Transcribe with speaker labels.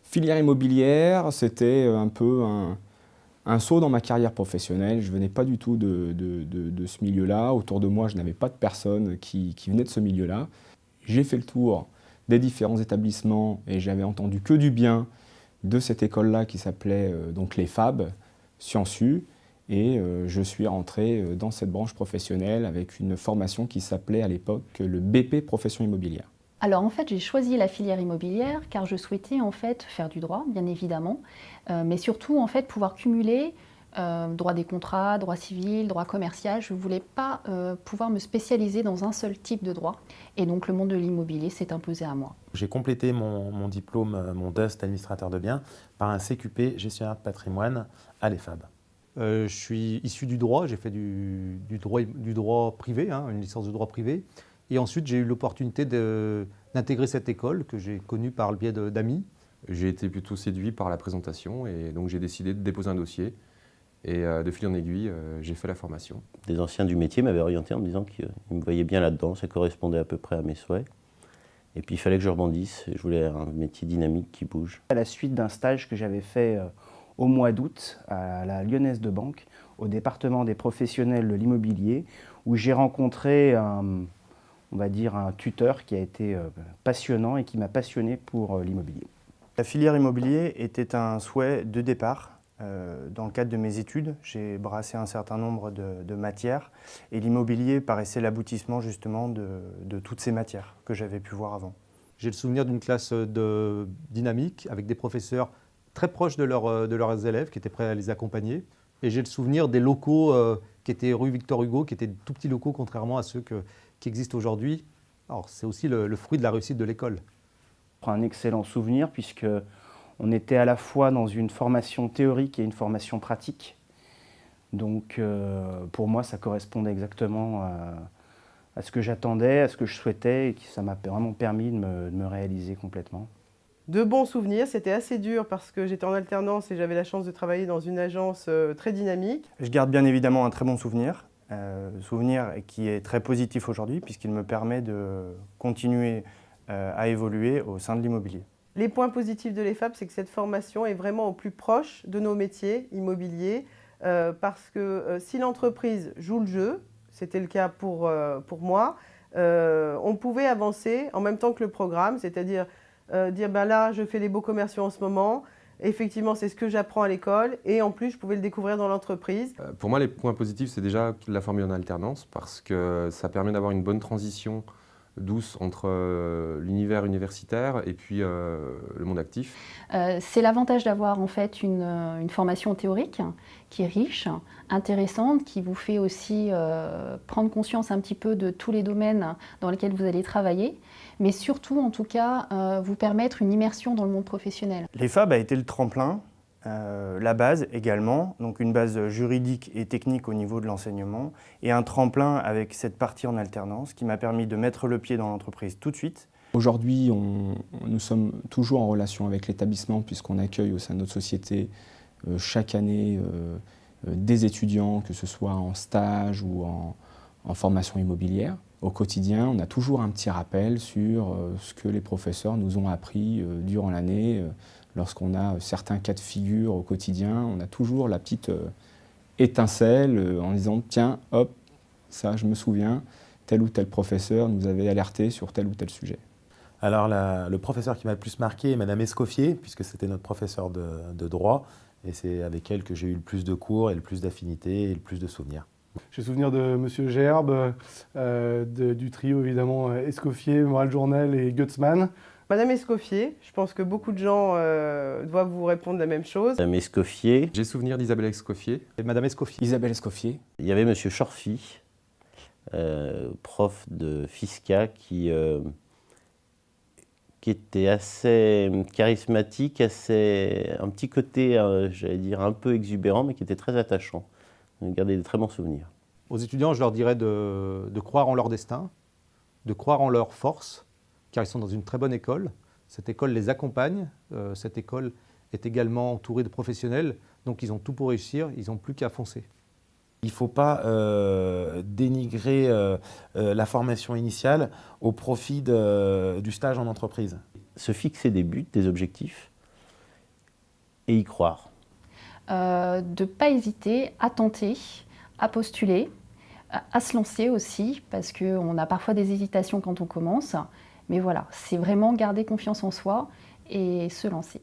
Speaker 1: Filière immobilière, c'était un peu un saut dans ma carrière professionnelle. Je ne venais pas du tout de ce milieu-là. Autour de moi, je n'avais pas de personnes qui venaient de ce milieu-là. J'ai fait le tour des différents établissements et j'avais entendu que du bien de cette école-là qui s'appelait donc les FAB, Sciences U. Et je suis rentré dans cette branche professionnelle avec une formation qui s'appelait à l'époque le BP Profession Immobilière.
Speaker 2: Alors en fait, j'ai choisi la filière immobilière car je souhaitais en fait faire du droit, bien évidemment, mais surtout en fait pouvoir cumuler droit des contrats, droit civil, droit commercial. Je ne voulais pas pouvoir me spécialiser dans un seul type de droit et donc le monde de l'immobilier s'est imposé à moi.
Speaker 3: J'ai complété mon diplôme, mon DUST administrateur de biens, par un CQP gestionnaire de patrimoine à l'EFAB.
Speaker 4: Je suis issu du droit, j'ai fait du droit privé, une licence de droit privé. Et ensuite, j'ai eu l'opportunité d'intégrer cette école que j'ai connue par le biais d'amis.
Speaker 5: J'ai été plutôt séduit par la présentation et donc j'ai décidé de déposer un dossier. Et de fil en aiguille, j'ai fait la formation.
Speaker 6: Des anciens du métier m'avaient orienté en me disant qu'ils me voyaient bien là-dedans, ça correspondait à peu près à mes souhaits. Et puis il fallait que je rebondisse, et je voulais un métier dynamique qui bouge.
Speaker 7: À la suite d'un stage que j'avais fait au mois d'août à la Lyonnaise de Banque, au département des professionnels de l'immobilier, où j'ai rencontré on va dire un tuteur qui a été passionnant et qui m'a passionné pour l'immobilier.
Speaker 8: La filière immobilier était un souhait de départ. Dans le cadre de mes études, j'ai brassé un certain nombre de matières et l'immobilier paraissait l'aboutissement justement de toutes ces matières que j'avais pu voir avant.
Speaker 4: J'ai le souvenir d'une classe dynamique avec des professeurs très proches de leurs élèves qui étaient prêts à les accompagner. Et j'ai le souvenir des locaux qui étaient rue Victor Hugo, qui étaient de tout petits locaux contrairement à ceux qui existent aujourd'hui. Alors c'est aussi le fruit de la réussite de l'école.
Speaker 7: Un excellent souvenir puisque on était à la fois dans une formation théorique et une formation pratique. Donc pour moi, ça correspondait exactement à ce que j'attendais, à ce que je souhaitais et ça m'a vraiment permis de me réaliser complètement.
Speaker 9: De bons souvenirs, c'était assez dur parce que j'étais en alternance et j'avais la chance de travailler dans une agence très dynamique.
Speaker 8: Je garde bien évidemment un très bon souvenir, souvenir qui est très positif aujourd'hui puisqu'il me permet de continuer à évoluer au sein de l'immobilier.
Speaker 9: Les points positifs de l'EFAB, c'est que cette formation est vraiment au plus proche de nos métiers immobiliers parce que si l'entreprise joue le jeu, c'était le cas pour moi, on pouvait avancer en même temps que le programme, c'est-à-dire dire ben là je fais les beaux commerciaux en ce moment, effectivement c'est ce que j'apprends à l'école et en plus je pouvais le découvrir dans l'entreprise.
Speaker 5: Pour moi les points positifs c'est déjà la formule en alternance parce que ça permet d'avoir une bonne transition douce entre l'univers universitaire et puis le monde actif.
Speaker 2: C'est l'avantage d'avoir en fait une formation théorique qui est riche, intéressante, qui vous fait aussi prendre conscience un petit peu de tous les domaines dans lesquels vous allez travailler, mais surtout en tout cas vous permettre une immersion dans le monde professionnel.
Speaker 8: L'EFAB a été le tremplin, la base également, donc une base juridique et technique au niveau de l'enseignement, et un tremplin avec cette partie en alternance qui m'a permis de mettre le pied dans l'entreprise tout de suite.
Speaker 1: Aujourd'hui, nous sommes toujours en relation avec l'établissement puisqu'on accueille au sein de notre société chaque année des étudiants, que ce soit en stage ou en formation immobilière. Au quotidien, on a toujours un petit rappel sur ce que les professeurs nous ont appris durant l'année. Lorsqu'on a certains cas de figure au quotidien, on a toujours la petite étincelle en disant « Tiens, hop, ça je me souviens, tel ou tel professeur nous avait alerté sur tel ou tel sujet ».
Speaker 3: Alors le professeur qui m'a le plus marqué est Madame Escoffier, puisque c'était notre professeur de droit, et c'est avec elle que j'ai eu le plus de cours et le plus d'affinités et le plus de souvenirs.
Speaker 10: J'ai souvenir de Monsieur Gerbe, du trio évidemment Escoffier, Moral Journal et Gutzmann.
Speaker 9: Madame Escoffier, je pense que beaucoup de gens doivent vous répondre la même chose.
Speaker 6: Madame Escoffier.
Speaker 5: J'ai souvenir d'Isabelle Escoffier.
Speaker 4: Et Madame Escoffier.
Speaker 1: Isabelle Escoffier.
Speaker 6: Il y avait Monsieur Chorfi, prof de Fisca, qui était assez charismatique, un petit côté, j'allais dire, un peu exubérant, mais qui était très attachant. On gardait de très bons souvenirs.
Speaker 4: Aux étudiants, je leur dirais de croire en leur destin, de croire en leur force, car ils sont dans une très bonne école. Cette école les accompagne. Cette école est également entourée de professionnels, donc ils ont tout pour réussir, ils n'ont plus qu'à foncer.
Speaker 3: Il ne faut pas dénigrer la formation initiale au profit du stage en entreprise.
Speaker 6: Se fixer des buts, des objectifs, Et y croire.
Speaker 2: De ne pas hésiter à tenter, à postuler, à se lancer aussi, parce qu'on a parfois des hésitations quand on commence. Mais voilà, c'est vraiment garder confiance en soi et se lancer.